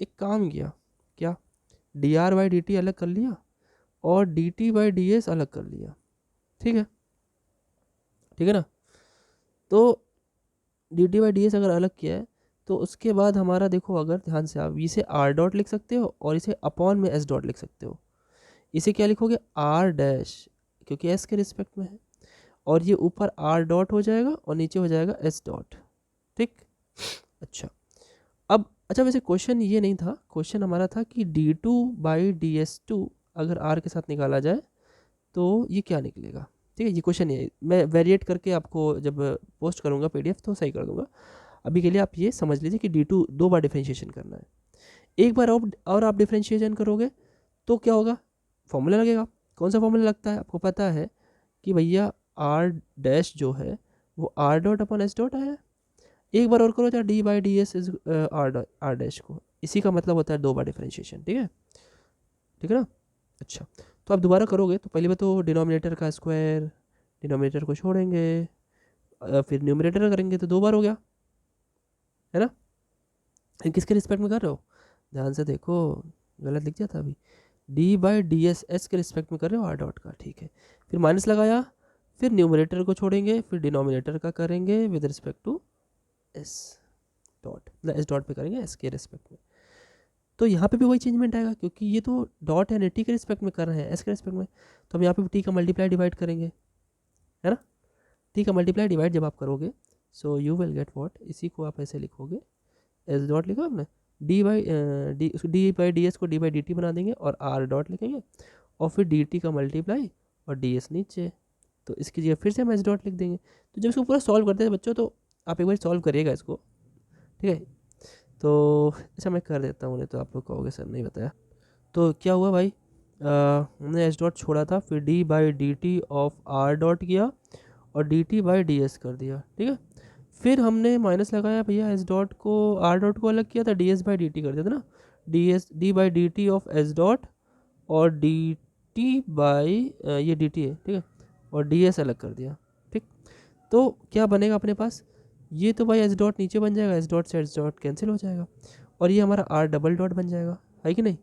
एक काम किया, क्या, D R by D T अलग कर लिया और D T by D S अलग कर लिया, ठीक है, ठीक है ना। तो D T by D S अगर अलग किया है तो उसके बाद हमारा देखो, अगर ध्यान से आप इसे आर डॉट लिख सकते हो और इसे अपॉन में एस डॉट लिख सकते हो, इसे क्या लिखोगे, आर डैश, क्योंकि एस के रिस्पेक्ट में है, और ये ऊपर आर डॉट हो जाएगा और नीचे हो जाएगा एस डॉट, ठीक। अच्छा, अब अच्छा वैसे क्वेश्चन ये नहीं था, क्वेश्चन हमारा था कि d two by D s two अगर आर के साथ निकाला जाए तो ये क्या निकलेगा, ठीक है, ये क्वेश्चन है, मैं वेरिएट करके आपको जब पोस्ट करूँगा पीडीएफ तो सही कर दूंगा। अभी के लिए आप ये समझ लीजिए कि डी टू दो बार डिफ्रेंशिएशन करना है, एक बार और आप डिफ्रेंशिएशन करोगे तो क्या होगा, फॉर्मूला लगेगा, कौन सा फॉर्मूला लगता है आपको पता है कि भैया आर डैश जो है वो r dot upon s dot आया है, एक बार और करो चाहे d by D s is r dash को, इसी का मतलब होता है दो बार डिफ्रेंशिएशन, ठीक है, ठीक है ना। अच्छा, तो आप दोबारा करोगे तो पहले बात तो डिनोमिनेटर का स्क्वायर, डिनोमिनेटर को छोड़ेंगे, फिर न्यूमरेटर करेंगे तो दो बार हो गया, है ना। किसके रिस्पेक्ट में कर रहे हो, ध्यान से देखो, गलत लिख दिया था अभी, D by D S S के रिस्पेक्ट में कर रहे हो आर डॉट का, ठीक है, फिर माइनस लगाया, फिर न्यूमरेटर को छोड़ेंगे, फिर डिनोमिनेटर का करेंगे with respect to s dot, मतलब एस डॉट पे करेंगे एस के रिस्पेक्ट में, तो यहाँ पे भी वही चेंजमेंट आएगा, क्योंकि ये तो डॉट है टी के रिस्पेक्ट में कर रहे हैं एस के रिस्पेक्ट में, तो हम यहाँ पे टी का मल्टीप्लाई डिवाइड करेंगे, है ना, टी का मल्टीप्लाई डिवाइड जब आप करोगे so you will get what, इसी को आप ऐसे लिखोगे, एस डॉट लिखा आपने, डी बाई डी एस को डी बाई डी टी बना देंगे और आर डॉट लिखेंगे, और फिर डी टी का मल्टीप्लाई और डी एस नीचे, तो इसकी जगह फिर से हम एस डॉट लिख देंगे। तो जब इसको पूरा सॉल्व करते हैं बच्चों, तो आप एक बार सॉल्व करिएगा इसको, ठीक है, तो अच्छा मैं कर देता हूँ, नहीं तो आप लोग कहोगे सर नहीं बताया। तो क्या हुआ भाई, हमने एस डॉट छोड़ा था, फिर D by D T of R dot किया और D T by D S कर दिया, ठीक है, फिर हमने माइनस लगाया भैया, एस डॉट को आर डॉट को अलग किया था, D S by D T कर दिया था ना, D by D T of S dot और डी टी बाई ये डी टी है, ठीक है, और डी एस अलग कर दिया, ठीक। तो क्या बनेगा अपने पास, ये तो भाई एस डॉट नीचे बन जाएगा, एस डॉट से एस डॉट कैंसिल हो जाएगा, और ये हमारा आर डबल डॉट बन जाएगा, है कि नहीं,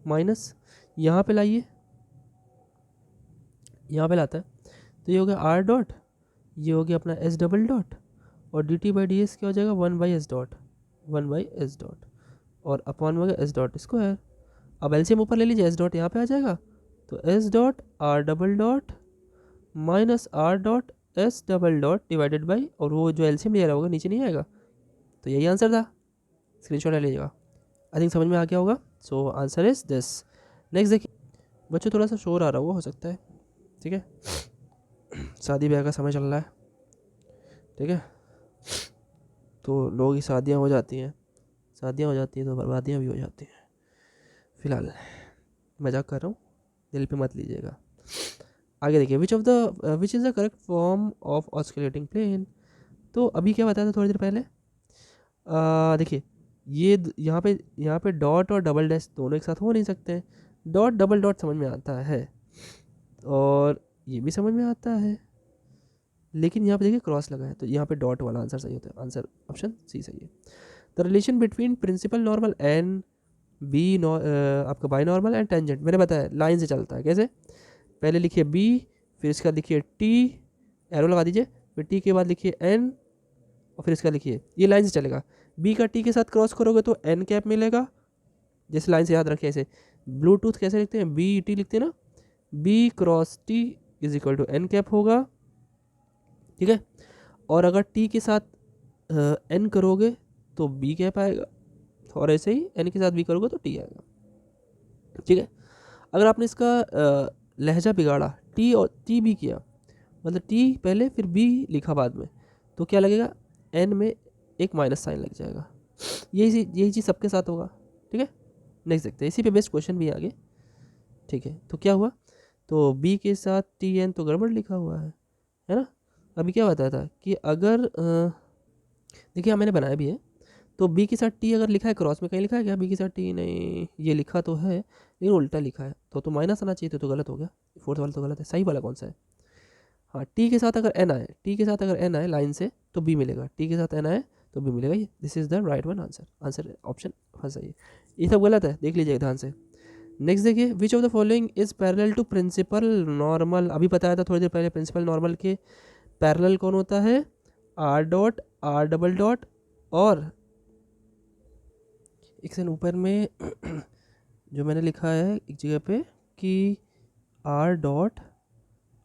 माइनस यहाँ पे लाइए, यहाँ पे लाता है, तो ये हो गया आर डॉट, ये हो गया अपना एस डबल डॉट, और D T by D S क्या हो जाएगा, one by S dot, one by S dot, और अपॉन हो गया एस डॉट स्क्वायर। अब एलसीएम ऊपर ले लीजिए, एस डॉट यहाँ पे आ जाएगा, तो S dot r double dot minus R dot S double dot divided by, और वो जो एलसीएम ले रहा होगा नीचे नहीं आएगा, तो यही आंसर था, स्क्रीनशॉट ले लीजिएगा, आई थिंक समझ में आ गया होगा, so answer is this. Next देखिए बच्चों, थोड़ा सा शोर आ रहा हुआ हो सकता है, ठीक है, शादी ब्याह का समय चल रहा है, ठीक है, तो लोगों की शादियाँ हो जाती हैं, शादियाँ हो जाती हैं तो बर्बादियाँ भी हो जाती हैं, फ़िलहाल मजाक कर रहा हूँ, दिल पे मत लीजिएगा। आगे देखिए, which is the correct form of oscillating plane, तो अभी क्या बताया था थोड़ी देर पहले, देखिए ये यहाँ पे डॉट और डबल डैश दोनों एक साथ हो नहीं सकते हैं, डॉट डबल डॉट समझ में आता है और ये भी समझ में आता है, लेकिन यहाँ पे देखिए क्रॉस लगा है, तो यहाँ पे डॉट वाला आंसर सही होता है, आंसर ऑप्शन सी सही है। The relation between principal normal and b आपका बाई नॉर्मल एंड टेंजेंट, मैंने बताया लाइन से चलता है, कैसे, पहले लिखिए बी, फिर इसका लिखिए टी, एरो लगा दीजिए, फिर टी के बाद लिखिए एन, और फिर इसका लिखिए, ये लाइन से चलेगा, बी का टी के साथ क्रॉस करोगे तो एन कैप मिलेगा, जैसे लाइन से याद रखिए, ऐसे ब्लूटूथ कैसे लिखते हैं, बी टी लिखते हैं ना, b cross t is equal to n cap होगा, ठीक है, और अगर टी के साथ n करोगे तो b कैप आएगा, और ऐसे ही n के साथ b करोगे तो t आएगा, ठीक है। अगर आपने इसका लहजा बिगाड़ा, t और t b किया, मतलब t पहले फिर b लिखा बाद में, तो क्या लगेगा, n में एक माइनस साइन लग जाएगा। यही चीज़ सबके साथ होगा, ठीक है। नेक्स्ट देखते हैं, इसी पे बेस्ट क्वेश्चन भी है आगे, ठीक है। तो क्या हुआ, तो b के साथ tn तो गड़बड़ लिखा हुआ है ना। अभी क्या बताया था कि अगर देखिए मैंने बनाया भी है, तो b के साथ t अगर लिखा है क्रॉस में, कहीं लिखा है क्या b के साथ t, नहीं ये लिखा तो है लेकिन उल्टा लिखा है, तो माइनस आना चाहिए, तो गलत हो गया, फोर्थ वाला तो गलत है, सही वाला कौन सा है, हाँ t के साथ अगर n आए, t के साथ अगर n आए लाइन से तो b मिलेगा, t के साथ n आए तो b मिलेगा, ये this is the right one answer, answer option फंसा है, ये सब गलत है, देख लीजिए ध्यान से। नेक्स्ट देखिए, which of the following is parallel to principal normal, अभी बताया था थोड़ी देर पहले, प्रिंसिपल नॉर्मल के पैरेलल कौन होता है, r dot, r double dot, और एक सेकंड ऊपर में जो मैंने लिखा है एक जगह पे कि r dot,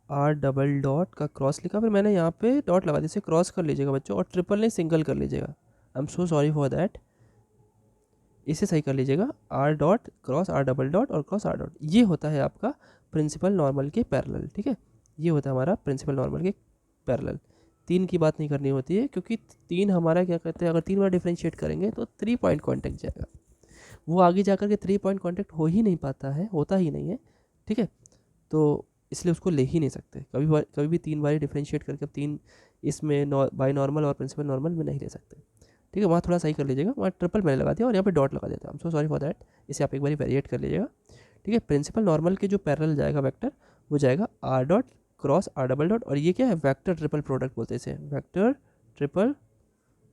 r double dot का क्रॉस लिखा, फिर मैंने यहाँ पे डॉट लगा दी, इसे क्रॉस कर लीजिएगा बच्चों, और ट्रिपल नहीं सिंगल कर लीजिएगा, I am so sorry for that, इसे सही कर लीजिएगा, r dot cross r double dot और क्रॉस आर डॉट, ये होता है आपका प्रिंसिपल नॉर्मल के पैरेलल, ठीक है। ये होता है हमारा प्रिंसिपल नॉर्मल के पैरेलल। तीन की बात नहीं करनी होती है, क्योंकि तीन हमारा क्या कहते हैं, अगर तीन बार डिफ्रेंशिएट करेंगे तो 3 पॉइंट कॉन्टेक्ट जाएगा, वो आगे जाकर के 3 पॉइंट कॉन्टेक्ट हो ही नहीं पाता है, होता ही नहीं है, ठीक है। तो इसलिए उसको ले ही नहीं सकते, कभी भी 3 बार डिफ्रेंशिएट करके, अब 3 इसमें बाई नॉर्मल और प्रिंसिपल नॉर्मल में नहीं ले सकते, ठीक है। वहाँ थोड़ा सही कर लीजिएगा, वहाँ ट्रिपल मैंने लगा दिया और यहाँ पे डॉट लगा देता, आई am so sorry for that, इसे आप एक बार वेरिएट कर लीजिएगा, ठीक है। प्रिंसिपल नॉर्मल के जो पैरेलल जाएगा वेक्टर, वो जाएगा r dot cross r double dot, और ये क्या है, वेक्टर ट्रिपल प्रोडक्ट बोलते हैं इसे, vector triple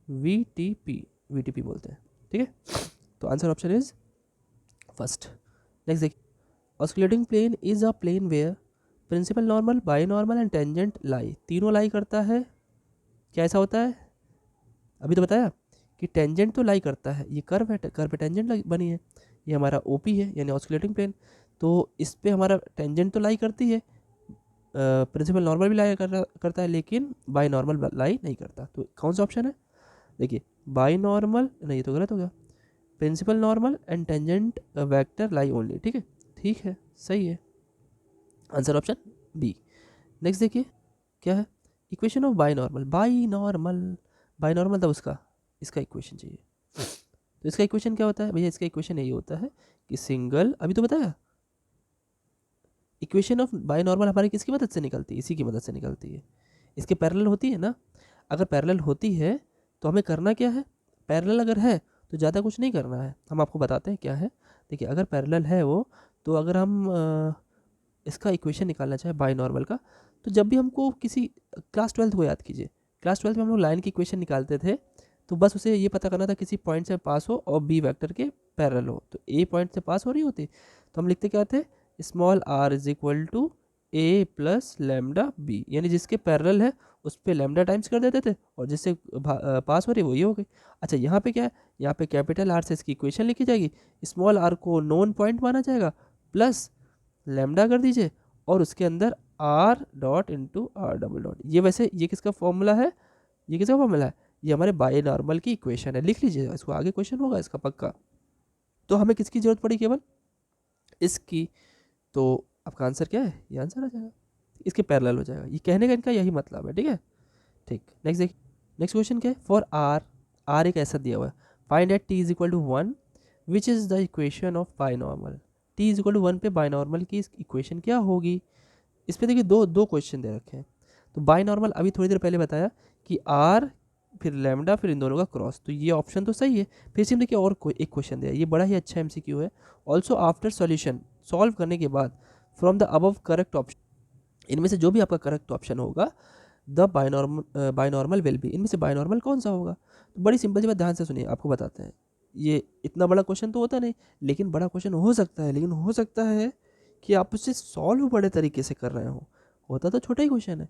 V T P बोलते हैं, ठीक है। तो answer option is first. Next देखिए, osculating plane is a plane where principal normal, binormal and tangent lie, तीनों लाई करता है, क्या ऐसा होता है, अभी तो बताया कि टेंजेंट तो लाई करता है, ये कर्व है, कर्व पे टेंजेंट बनी है, ये हमारा ओपी है यानी ऑस्कुलेटिंग प्लेन, तो इस पे हमारा टेंजेंट तो लाई करती है, प्रिंसिपल नॉर्मल भी लाई करता है, लेकिन बाई नॉर्मल लाई नहीं करता, तो कौन सा ऑप्शन है, देखिए बाई नॉर्मल, नहीं ये तो गलत हो गया, principal normal and tangent vector lie only, ठीक है सही है, आंसर ऑप्शन बी। नेक्स्ट देखिए क्या है, equation of by normal, by normal था उसका, इसका इक्वेशन चाहिए, तो इसका इक्वेशन क्या होता है भैया, इसका इक्वेशन यही होता है कि सिंगल, अभी तो बताया, इक्वेशन ऑफ बाई नॉर्मल हमारी किसकी मदद से निकलती है, इसी की मदद से निकलती है, इसके पैरेलल होती है ना, अगर पैरेलल होती है तो हमें करना क्या है, पैरेलल अगर है तो ज़्यादा कुछ नहीं करना है, हम आपको बताते हैं क्या है। देखिए अगर पैरेलल है वो, तो अगर हम इसका इक्वेशन निकालना चाहे बाई नॉर्मल का, तो जब भी हमको किसी, क्लास 12th को याद कीजिए, क्लास 12th में हम लोग लाइन की इक्वेशन निकालते थे, तो बस उसे ये पता करना था किसी पॉइंट से पास हो और बी वेक्टर के पैरेलल हो, तो ए पॉइंट से पास हो रही होती, तो हम लिखते क्या थे, small r is equal to a plus lambda b, यानी जिसके पैरेलल है उस पर लैम्डा टाइम्स कर देते थे, और जिससे पास हो रही है वो ये हो गई। अच्छा यहाँ पे क्या है, यहाँ पे कैपिटल आर से इसकी इक्वेशन लिखी जाएगी, स्मॉल आर को नोन पॉइंट माना जाएगा, प्लस लैम्डा कर दीजिए, और उसके अंदर r dot into r double dot, ये वैसे ये किसका फॉर्मूला है, ये किसका फॉर्मूला है, ये हमारे बाई नॉर्मल की इक्वेशन है, लिख लीजिएगा इसको, आगे क्वेश्चन होगा इसका पक्का। तो हमें किसकी जरूरत पड़ी, केवल इसकी, तो आपका आंसर क्या है, ये आंसर आ जाएगा, इसके पैरेलल हो जाएगा, ये कहने का इनका यही मतलब है, ठीक है। ठीक, नेक्स्ट देखिए, नेक्स्ट क्वेश्चन क्या है, फॉर आर एक ऐसा दिया हुआ है, find at t is equal to 1 which is the equation of binormal, t is equal to 1 पे बाई नॉर्मल की इक्वेशन क्या होगी, इस पर देखिए दो क्वेश्चन दे रखे हैं, तो बाई नॉर्मल अभी थोड़ी देर पहले बताया कि आर फिर लैम्डा फिर इन दोनों का क्रॉस, तो ये ऑप्शन तो सही है, फिर से देखिए और कोई एक क्वेश्चन दिया, ये बड़ा ही अच्छा एमसीक्यू है, ऑल्सो आफ्टर सॉल्यूशन, सॉल्व करने के बाद from the above correct option, इनमें से जो भी आपका करेक्ट ऑप्शन होगा, द बायनॉर्मल विल बी, इनमें से बायनॉर्मल कौन सा होगा, तो बड़ी सिंपल सी बात, ध्यान से सुनिए आपको बताते हैं, ये इतना बड़ा क्वेश्चन तो होता नहीं, लेकिन बड़ा क्वेश्चन हो सकता है, लेकिन हो सकता है कि आप उसे सॉल्व बड़े तरीके से कर रहे हो, होता तो छोटा ही क्वेश्चन है।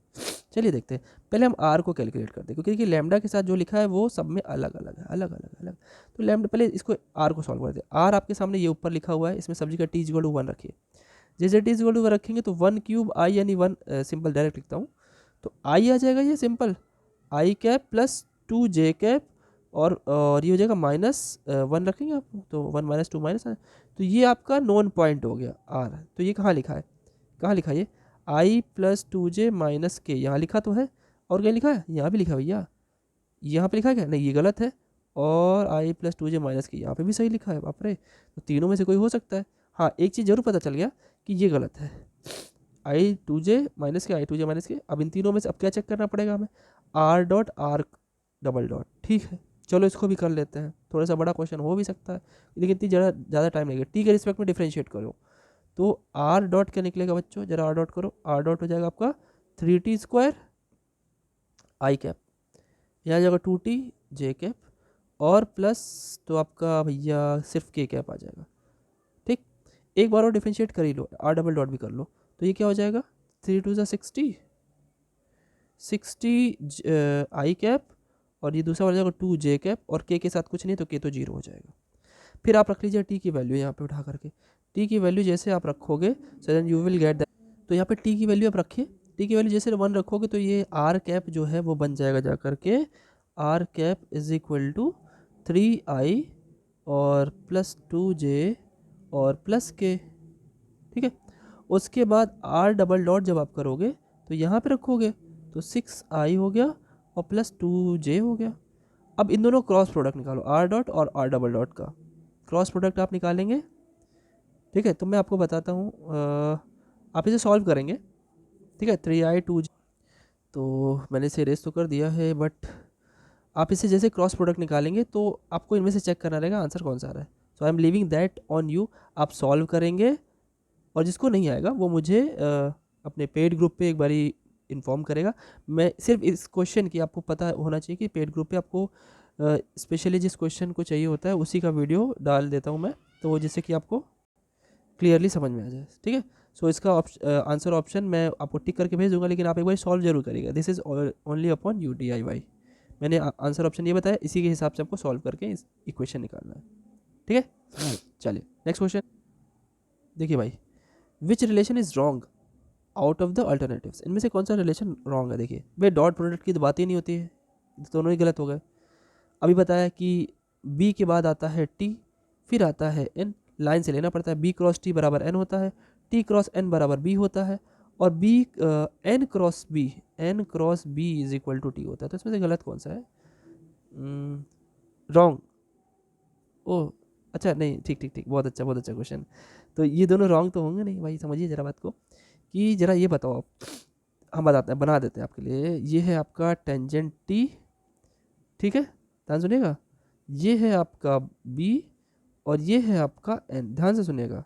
चलिए देखते हैं, पहले हम आर को कैलकुलेट करते हैं, क्योंकि देखिए लैम्डा के साथ जो लिखा है वो सब में अलग अलग है, अलग, तो लैम्डा, पहले इसको आर को सॉल्व करते हैं, आर आपके सामने ये ऊपर लिखा हुआ है, इसमें सब्जी का टी इक्वल टू 1 रखिए, जैसे टी इक्वल टू 1 रखेंगे तो 1 क्यूब आई यानी 1 सिंपल डायरेक्ट लिखता हूँ, तो आई आ जाएगा, ये simple I cap plus two J cap और ये हो जाएगा -1 रखेंगे आप, तो 1 - 2 माइनस, तो ये आपका नॉन पॉइंट हो गया आर। तो ये कहाँ लिखा है, कहाँ लिखा है ये, आई प्लस 2j माइनस के, यहाँ लिखा तो है, और क्या लिखा है, यहाँ भी लिखा है भैया, यहाँ पे लिखा है क्या, नहीं ये गलत है, और आई प्लस 2j माइनस के यहाँ पे भी सही लिखा है, बाप रे, तो तीनों में से कोई हो सकता है। हाँ एक चीज़ जरूर पता चल गया कि ये गलत है, आई 2j माइनस के, आई 2j माइनस के। अब इन तीनों में से अब क्या चेक करना पड़ेगा हमें, are dot r double dot, ठीक है चलो इसको भी कर लेते हैं, थोड़ा सा बड़ा क्वेश्चन हो भी सकता है लेकिन इतनी ज़्यादा टाइम लगेगा। टी के रिस्पेक्ट में डिफ्रेंशिएट करो, तो आर डॉट क्या निकलेगा बच्चों, जरा आर डॉट करो, आर डॉट हो जाएगा आपका 3t² आई कैप, यहाँ आ जाएगा 2t जे कैप, और प्लस तो आपका भैया सिर्फ के कैप आ जाएगा, ठीक। एक बार और डिफ्रेंशिएट कर ही लो, आर डबल डॉट भी कर लो, तो ये क्या हो जाएगा, 3 2 60 आई कैप, और ये दूसरा हो जाएगा 2 जे कैप, और के साथ कुछ नहीं तो के तो 0 हो जाएगा। फिर आप रख लीजिए टी की वैल्यू यहाँ पे उठा करके, टी की वैल्यू जैसे आप रखोगे so then you will get that, तो यहाँ पे टी की वैल्यू आप रखिए, टी की वैल्यू जैसे 1 रखोगे तो ये आर कैप जो है वो बन जाएगा जा करके, r cap is equal to 3i और प्लस 2j और प्लस के, ठीक है। उसके बाद आर डबल डॉट जब आप करोगे तो यहाँ पे रखोगे तो 6i हो गया और प्लस 2j हो गया। अब इन दोनों क्रॉस प्रोडक्ट निकालो, आर डॉट और आर डबल डॉट का क्रॉस प्रोडक्ट आप निकालेंगे, ठीक है। तो मैं आपको बताता हूँ, आप इसे सॉल्व करेंगे, ठीक है। 3i 2j, तो मैंने इसे रेस तो कर दिया है, बट आप इसे जैसे क्रॉस प्रोडक्ट निकालेंगे तो आपको इनमें से चेक करना रहेगा आंसर कौन सा आ रहा है। So I am leaving that on you, आप सॉल्व करेंगे, और जिसको नहीं आएगा वो मुझे अपने पेड ग्रुप पे एक बारी इन्फॉर्म करेगा। मैं सिर्फ इस क्वेश्चन की आपको पता होना चाहिए कि पेड ग्रुप पे आपको स्पेशली जिस क्वेश्चन को चाहिए होता है उसी का वीडियो डाल देता हूँ मैं, तो जिससे कि आपको क्लियरली समझ में आ जाए, ठीक है। सो इसका आंसर ऑप्शन मैं आपको टिक करके भेज दूंगा, लेकिन आप एक बार सॉल्व जरूर करिएगा, this is only upon you DIY। मैंने आंसर ऑप्शन ये बताया, इसी के हिसाब से आपको सॉल्व करके इस इक्वेशन निकालना है, ठीक है। चलिए नेक्स्ट क्वेश्चन देखिए भाई, which relation is wrong out of the alternatives, इनमें से कौन सा रिलेशन रॉन्ग है। देखिए भाई डॉट प्रोडक्ट की तो बात ही नहीं होती है, दोनों ही गलत हो गए। अभी बताया कि बी के बाद आता है टी, फिर आता है एन, लाइन से लेना पड़ता है, बी क्रॉस टी बराबर एन होता है, टी क्रॉस एन बराबर बी होता है, और b n cross b is equal to t होता है। तो इसमें से गलत कौन सा है, रॉन्ग, ओ अच्छा नहीं, ठीक ठीक ठीक, बहुत अच्छा क्वेश्चन। तो ये दोनों रॉन्ग तो होंगे नहीं भाई, समझिए जरा बात को, कि जरा ये बताओ आप, हम बताते हैं, बना देते हैं आपके लिए। ये है आपका टेंजेंट टी, ठीक है, ध्यान सुनिएगा, ये है आपका बी और ये है आपका एन, ध्यान से सुनिएगा,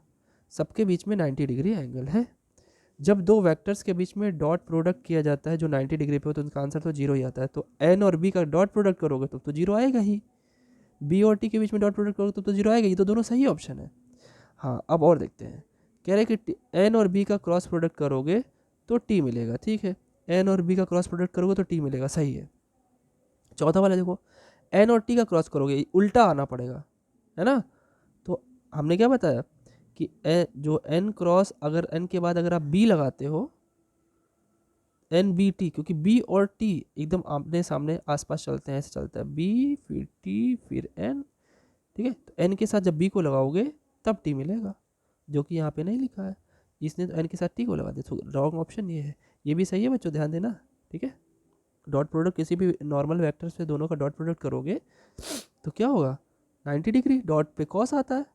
सबके बीच में 90 डिग्री एंगल है। जब दो वेक्टर्स के बीच में डॉट प्रोडक्ट किया जाता है जो 90 डिग्री पे हो तो उनका आंसर तो 0 ही आता है। तो एन और बी का डॉट प्रोडक्ट करोगे तो 0 आएगा ही, बी और टी के बीच में डॉट प्रोडक्ट करोगे तो 0 आएगा, ये तो दोनों सही ऑप्शन है। हाँ अब और देखते हैं, कह रहे हैं कि एन और बी का क्रॉस प्रोडक्ट करोगे तो टी मिलेगा, ठीक है, एन और बी का क्रॉस प्रोडक्ट करोगे तो टी मिलेगा, सही है। चौथा वाला देखो, एन और टी का क्रॉस करोगे, उल्टा आना पड़ेगा, है ना। तो हमने क्या बताया कि जो एन क्रॉस, अगर एन के बाद अगर आप बी लगाते हो, एन बी टी, क्योंकि बी और टी एकदम आमने सामने आसपास चलते हैं, ऐसे चलता है, बी फिर टी फिर एन, ठीक है। तो एन के साथ जब बी को लगाओगे तब टी मिलेगा, जो कि यहाँ पे नहीं लिखा है, इसने तो एन के साथ टी को लगा दिया, तो रॉन्ग ऑप्शन ये है। ये भी सही है बच्चों, ध्यान देना, ठीक है। डॉट प्रोडक्ट किसी भी नॉर्मल वेक्टर से दोनों का डॉट प्रोडक्ट करोगे तो क्या होगा, 90 डिग्री, डॉट पे कॉस आता है,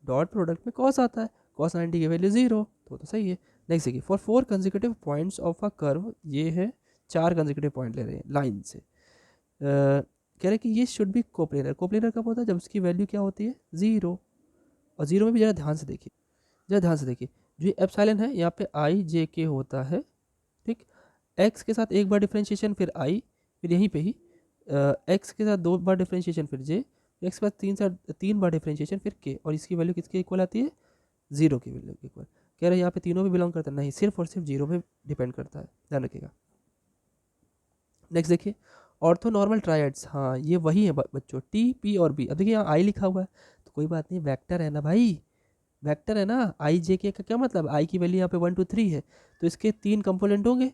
डॉट प्रोडक्ट में कॉस आता है, कॉस 90 की वैल्यू 0, तो सही है। नेक्स्ट देखिए, for 4 consecutive points of a curve, ये है 4 कंसेक्यूटिव पॉइंट ले रहे हैं लाइन से, कह रहे हैं कि ये शुड बी कोप्लेनर। कोप्लेनर कब होता है, जब उसकी वैल्यू क्या होती है 0, और 0 में भी ज़रा ध्यान से देखिए, ज़रा ध्यान से देखिए, जो एप्सिलॉन है यहाँ पे आई जे के होता है, ठीक। एक्स के साथ एक बार डिफ्रेंशिएशन फिर आई, फिर यहीं पे ही एक्स के साथ 2 बार डिफ्रेंशिएशन फिर जे, एक्स के बाद 3 बार डिफ्रेंशिएशन फिर के, और इसकी वैल्यू किसके इक्वल आती है, 0 की वैल्यू इक्वल। कह रहे हैं यहाँ पे तीनों भी बिलोंग करता है, नहीं, सिर्फ और सिर्फ 0 पे डिपेंड करता है, ध्यान रखिएगा। नेक्स्ट देखिए, ऑर्थो नॉर्मल ट्रायड्स, हाँ ये वही है बच्चों, टी पी और बी। अब देखिए यहाँ आई लिखा हुआ है तो कोई बात नहीं, वेक्टर है ना भाई, वेक्टर है ना, आई जे के का क्या मतलब, आई की वैल्यू यहाँ पे 1 2 3 है, तो इसके 3 कंपोनेंट होंगे,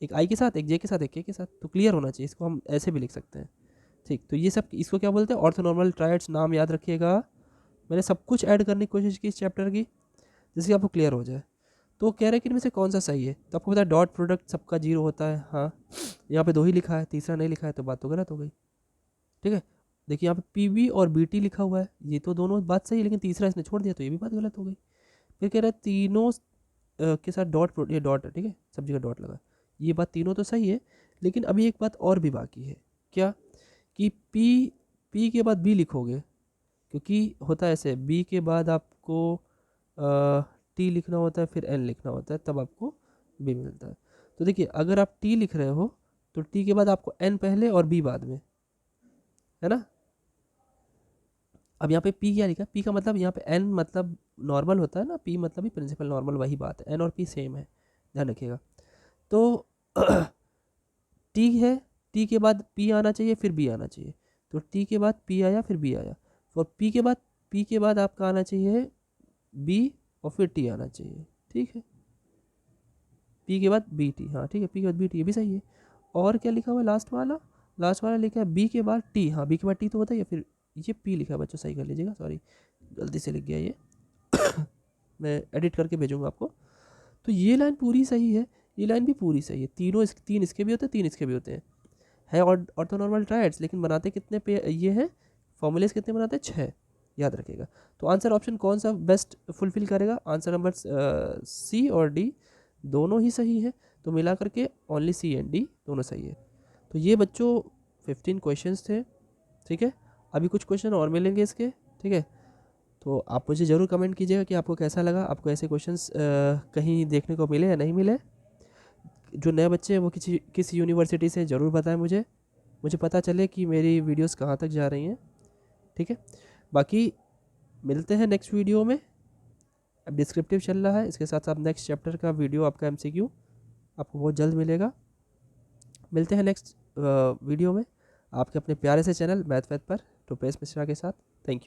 एक आई के साथ, एक जे के साथ, एक के साथ, तो क्लियर होना चाहिए, इसको हम ऐसे भी लिख सकते हैं। ठीक, तो ये सब इसको क्या बोलते हैं, ऑर्थोनॉर्मल ट्रायड्स, नाम याद रखिएगा। मैंने सब कुछ ऐड करने की कोशिश की इस चैप्टर की, जिससे आपको क्लियर हो जाए। तो कह रहे हैं कि इनमें से कौन सा सही है, तो आपको पता है डॉट प्रोडक्ट सबका 0 होता है, हाँ यहाँ पे 2 ही लिखा है, तीसरा नहीं लिखा है, तो बात तो गलत हो गई। ठीक है, देखिए यहाँ पे पी और बी टी लिखा हुआ है, ये तो दोनों बात सही है, लेकिन तीसरा इसने छोड़ दिया तो ये भी बात गलत हो गई। फिर कह रहा है तीनों के साथ डॉट, ये डॉट है, ठीक है, सब जगह डॉट लगा, ये बात तीनों तो सही है, लेकिन अभी एक बात और भी बाकी है। क्या? कि पी के बाद बी लिखोगे, क्योंकि होता है ऐसे, बी के बाद आपको टी लिखना होता है, फिर एन लिखना होता है, तब आपको बी मिलता है। तो देखिए अगर आप टी लिख रहे हो तो टी के बाद आपको एन पहले और बी बाद में, है ना। अब यहाँ पे पी क्या लिखा, पी का मतलब यहाँ पे एन मतलब नॉर्मल होता है ना, पी मतलब ही प्रिंसिपल नॉर्मल, वही बात है, एन और पी सेम है, ध्यान रखिएगा। तो टी है, टी के बाद पी आना चाहिए, फिर बी आना चाहिए, तो टी के बाद पी आया, फिर बी आया, और पी के बाद आपका आना चाहिए बी, और फिर टी आना चाहिए, ठीक है। पी के बाद बी टी, हाँ ठीक है, पी के बाद बी टी, ये भी सही है। और क्या लिखा हुआ है लास्ट वाला लिखा है बी के बाद टी, हाँ बी के बाद टी तो होता ही है, फिर ये पी लिखा है बच्चों, सही कर लीजिएगा, सॉरी गलती से लिख गया ये मैं एडिट करके भेजूंगा आपको। तो ये लाइन पूरी सही है, ये लाइन भी पूरी सही है, तीन इसके भी होते हैं, 3 इसके भी होते हैं, है ऑर्थोनॉर्मल ट्रायड्स, लेकिन बनाते कितने पे ये हैं, फॉर्मूलेस कितने बनाते हैं, 6, याद रखिएगा। तो आंसर ऑप्शन कौन सा बेस्ट फुलफिल करेगा, आंसर नंबर सी और डी दोनों ही सही है, तो मिला करके ओनली सी एंड डी दोनों सही है। तो ये बच्चों 15 क्वेश्चंस थे, ठीक है। अभी कुछ क्वेश्चन और मिलेंगे इसके, ठीक है। तो आप मुझे ज़रूर कमेंट कीजिएगा कि आपको कैसा लगा, आपको ऐसे क्वेश्चंस कहीं देखने को मिले या नहीं मिले। जो नए बच्चे हैं वो किस यूनिवर्सिटी से ज़रूर बताएं मुझे पता चले कि मेरी वीडियोस कहाँ तक जा रही हैं, ठीक है। बाकी मिलते हैं नेक्स्ट वीडियो में, अब डिस्क्रिप्टिव चल रहा है, इसके साथ साथ नेक्स्ट चैप्टर का वीडियो आपका MCQ आपको बहुत जल्द मिलेगा। मिलते हैं नेक्स्ट वीडियो में आपके अपने प्यारे से चैनल मैथ पर रुपेश मिश्रा के साथ। Thank you.